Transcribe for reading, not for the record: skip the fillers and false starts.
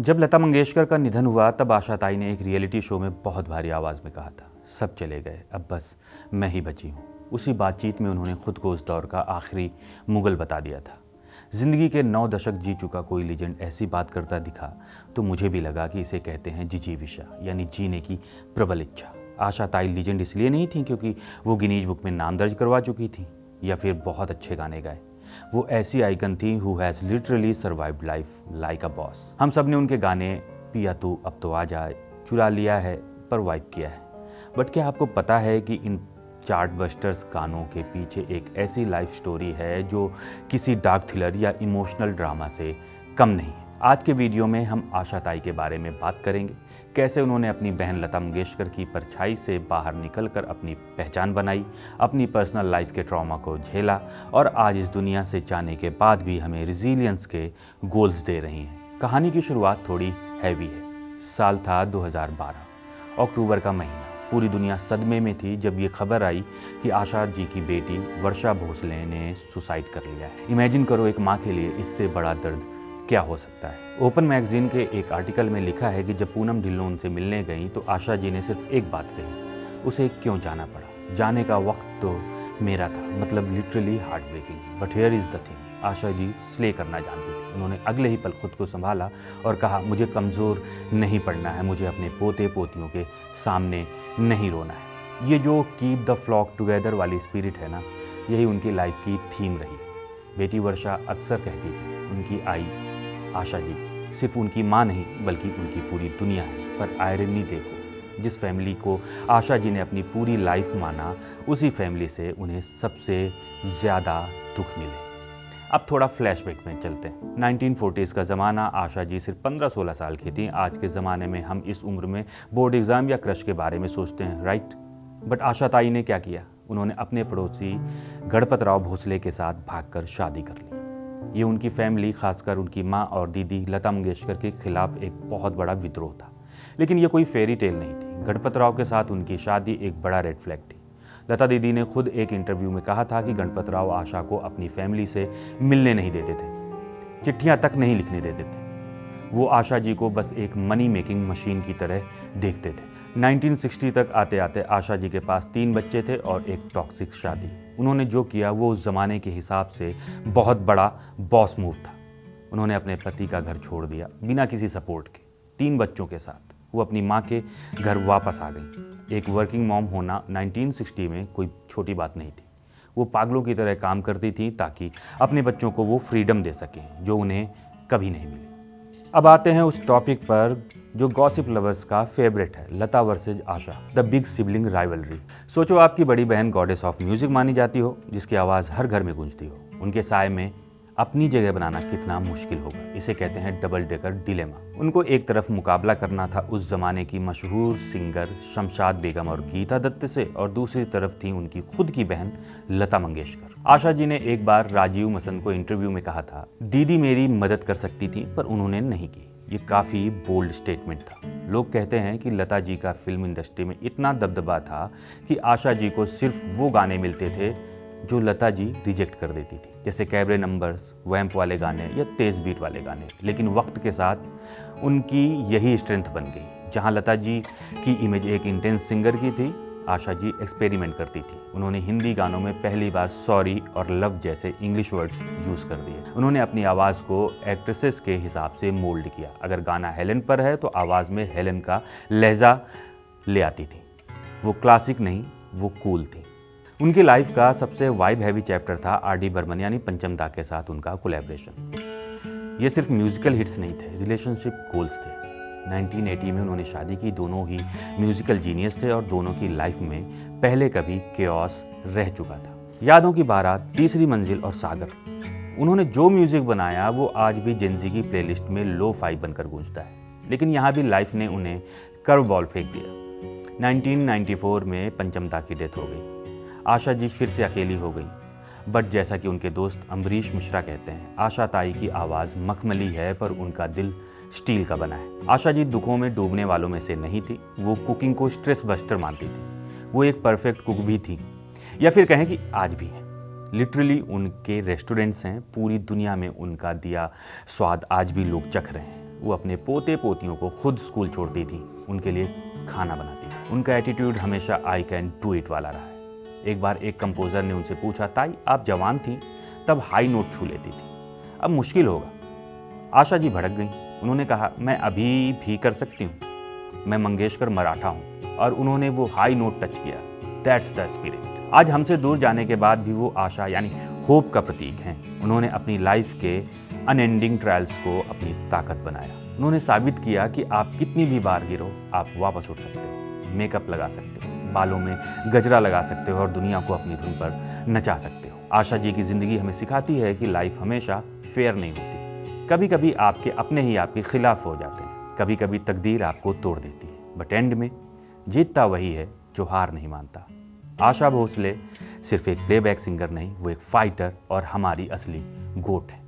जब लता मंगेशकर का निधन हुआ तब आशा ताई ने एक रियलिटी शो में बहुत भारी आवाज़ में कहा था, सब चले गए, अब बस मैं ही बची हूँ। उसी बातचीत में उन्होंने खुद को उस दौर का आखिरी मुगल बता दिया था। ज़िंदगी के 9 दशक जी चुका कोई लीजेंड ऐसी बात करता दिखा तो मुझे भी लगा कि इसे कहते हैं जिजीविषा, यानी जीने की प्रबल इच्छा। आशा ताई लीजेंड इसलिए नहीं थी क्योंकि वो गिनीज बुक में नाम दर्ज करवा चुकी थी या फिर बहुत अच्छे गाने गाए। वो ऐसी आइकन थी who has literally survived life like a boss. हम सब ने उनके गाने पिया तू अब तो आ जाए, चुरा लिया है पर वाइप किया है। बट क्या आपको पता है कि इन चार्ट बस्टर्स गानों के पीछे एक ऐसी लाइफ स्टोरी है जो किसी डार्क थ्रिलर या इमोशनल ड्रामा से कम नहीं है। आज के वीडियो में हम आशा ताई के बारे में बात करेंगे, कैसे उन्होंने अपनी बहन लता मंगेशकर की परछाई से बाहर निकलकर अपनी पहचान बनाई, अपनी पर्सनल लाइफ के ट्रॉमा को झेला और आज इस दुनिया से जाने के बाद भी हमें रिजिलियंस के गोल्स दे रही हैं। कहानी की शुरुआत थोड़ी हैवी है। साल था 2012, अक्टूबर का महीना। पूरी दुनिया सदमे में थी जब ये खबर आई कि आशा जी की बेटी वर्षा भोसले ने सुसाइड कर लिया है। इमेजिन करो, एक माँ के लिए इससे बड़ा दर्द क्या हो सकता है। ओपन मैगजीन के एक आर्टिकल में लिखा है कि जब पूनम ढिल्लों उनसे मिलने गई तो आशा जी ने सिर्फ एक बात कही, उसे क्यों जाना पड़ा। जाने का वक्त तो मेरा था, मतलब literally heart breaking. But here is the thing, Asha ji slay करना जानती थी। उन्होंने अगले ही पल खुद को संभाला और कहा, मुझे कमज़ोर नहीं पड़ना है, मुझे अपने पोते पोतियों के सामने नहीं रोना है। ये जो कीप द फ्लॉक टुगेदर वाली स्पिरिट है ना, यही उनकी लाइफ की थीम रही। बेटी वर्षा अक्सर कहती थी उनकी आई आशा जी सिर्फ उनकी माँ नहीं बल्कि उनकी पूरी दुनिया है। पर आयरनी देखो, जिस फैमिली को आशा जी ने अपनी पूरी लाइफ माना, उसी फैमिली से उन्हें सबसे ज़्यादा दुख मिले। अब थोड़ा फ्लैशबैक में चलते हैं। 1940s का ज़माना। आशा जी सिर्फ 15-16 साल की थी। आज के ज़माने में हम इस उम्र में बोर्ड एग्ज़ाम या क्रश के बारे में सोचते हैं, राइट? बट आशा ताई ने क्या किया? उन्होंने अपने पड़ोसी गणपत राव भोसले के साथ भागकर शादी कर ली। ये उनकी फैमिली, खासकर उनकी माँ और दीदी लता मंगेशकर के खिलाफ एक बहुत बड़ा विद्रोह था। लेकिन ये कोई फेरी टेल नहीं थी। गणपत राव के साथ उनकी शादी एक बड़ा रेड फ्लैग थी। लता दीदी ने खुद एक इंटरव्यू में कहा था कि गणपत राव आशा को अपनी फैमिली से मिलने नहीं देते थे, चिट्ठियां तक नहीं लिखने देते थे। वो आशा जी को बस एक मनी मेकिंग मशीन की तरह देखते थे। 1960 तक आते आते आशा जी के पास 3 बच्चे थे और एक टॉक्सिक शादी। उन्होंने जो किया वो उस ज़माने के हिसाब से बहुत बड़ा बॉस मूव था। उन्होंने अपने पति का घर छोड़ दिया बिना किसी सपोर्ट के। 3 बच्चों के साथ वो अपनी माँ के घर वापस आ गई। एक वर्किंग मॉम होना 1960 में कोई छोटी बात नहीं थी। वो पागलों की तरह काम करती थी ताकि अपने बच्चों को वो फ्रीडम दे सकें जो उन्हें कभी नहीं मिली। अब आते हैं उस टॉपिक पर जो गॉसिप लवर्स का फेवरेट है, Lata versus Asha, the big sibling rivalry. सोचो आपकी बड़ी बहन गॉडेस ऑफ म्यूजिक मानी जाती हो, जिसकी आवाज़ हर घर में गूंजती हो। उनके साय में अपनी जगह बनाना कितना मुश्किल होगा। इसे कहते हैं डबल डेकर डिलेमा। उनको एक तरफ मुकाबला करना था उस जमाने की मशहूर सिंगर शमशाद बेगम और गीता दत्त से, और दूसरी तरफ थी उनकी खुद की बहन लता मंगेशकर। आशा जी ने एक बार राजीव मसंद को इंटरव्यू में कहा था, दीदी मेरी मदद कर सकती थी पर उन्होंने नहीं की। ये काफ़ी बोल्ड स्टेटमेंट था। लोग कहते हैं कि लता जी का फिल्म इंडस्ट्री में इतना दबदबा था कि आशा जी को सिर्फ वो गाने मिलते थे जो लता जी रिजेक्ट कर देती थी, जैसे कैबरे नंबर्स, वैम्प वाले गाने या तेज बीट वाले गाने। लेकिन वक्त के साथ उनकी यही स्ट्रेंथ बन गई। जहां लता जी की इमेज एक इंटेंस सिंगर की थी, आशा जी एक्सपेरिमेंट करती थी। उन्होंने हिंदी गानों में पहली बार सॉरी और लव जैसे इंग्लिश वर्ड्स यूज़ कर दिए। उन्होंने अपनी आवाज़ को एक्ट्रेसेस के हिसाब से मोल्ड किया। अगर गाना हेलन पर है तो आवाज़ में हेलन का लहजा ले आती थी। वो क्लासिक नहीं, वो कूल थी। उनकी लाइफ का सबसे वाइब हैवी चैप्टर था आर.डी. बर्मन यानी पंचम दा के साथ उनका कोलैबोरेशन। ये सिर्फ म्यूजिकल हिट्स नहीं थे, रिलेशनशिप गोल्स थे। 1980 में उन्होंने शादी की। दोनों ही म्यूजिकल जीनियस थे और दोनों की लाइफ में पहले कभी केओस रह चुका था। यादों की बारात, तीसरी मंजिल और सागर। उन्होंने जो म्यूजिक बनाया वो आज भी जेंजी की प्लेलिस्ट में लो फाई बनकर गूंजता है। लेकिन यहाँ भी लाइफ ने उन्हें कर्व बॉल फेंक दिया। 1994 में पंचम दा की डेथ हो गई। आशा जी फिर से अकेली हो गई। बट जैसा कि उनके दोस्त अम्बरीश मिश्रा कहते हैं, आशा ताई की आवाज़ मखमली है पर उनका दिल स्टील का बना है। आशा जी दुखों में डूबने वालों में से नहीं थी। वो कुकिंग को स्ट्रेस बस्टर मानती थी। वो एक परफेक्ट कुक भी थी, या फिर कहें कि आज भी है। लिटरली उनके रेस्टोरेंट्स हैं, पूरी दुनिया में उनका दिया स्वाद आज भी लोग चख रहे हैं। वो अपने पोते पोतियों को खुद स्कूल छोड़ती थी, उनके लिए खाना बनाती थी। उनका एटीट्यूड हमेशा आई कैन डू इट वाला रहा है। एक बार एक कंपोज़र ने उनसे पूछा, ताई आप जवान थी तब हाई नोट छू लेती थी, अब मुश्किल होगा। आशा जी भड़क गईं। उन्होंने कहा, मैं अभी भी कर सकती हूँ, मैं मंगेशकर मराठा हूँ। और उन्होंने वो हाई नोट टच किया। That's the spirit. आज हमसे दूर जाने के बाद भी वो आशा यानी होप का प्रतीक हैं। उन्होंने अपनी लाइफ के अनएंडिंग ट्रायल्स को अपनी ताकत बनाया। उन्होंने साबित किया कि आप कितनी भी बार गिरो, आप वापस उठ सकते हो, मेकअप लगा सकते हो, बालों में गजरा लगा सकते हो और दुनिया को अपनी धुन पर नचा सकते हो। आशा जी की ज़िंदगी हमें सिखाती है कि लाइफ हमेशा फेयर नहीं होती। कभी कभी आपके अपने ही आपके खिलाफ हो जाते हैं, कभी कभी तकदीर आपको तोड़ देती है, बट एंड में जीतता वही है जो हार नहीं मानता। आशा भोसले सिर्फ एक प्लेबैक सिंगर नहीं, वो एक फाइटर और हमारी असली गोट है।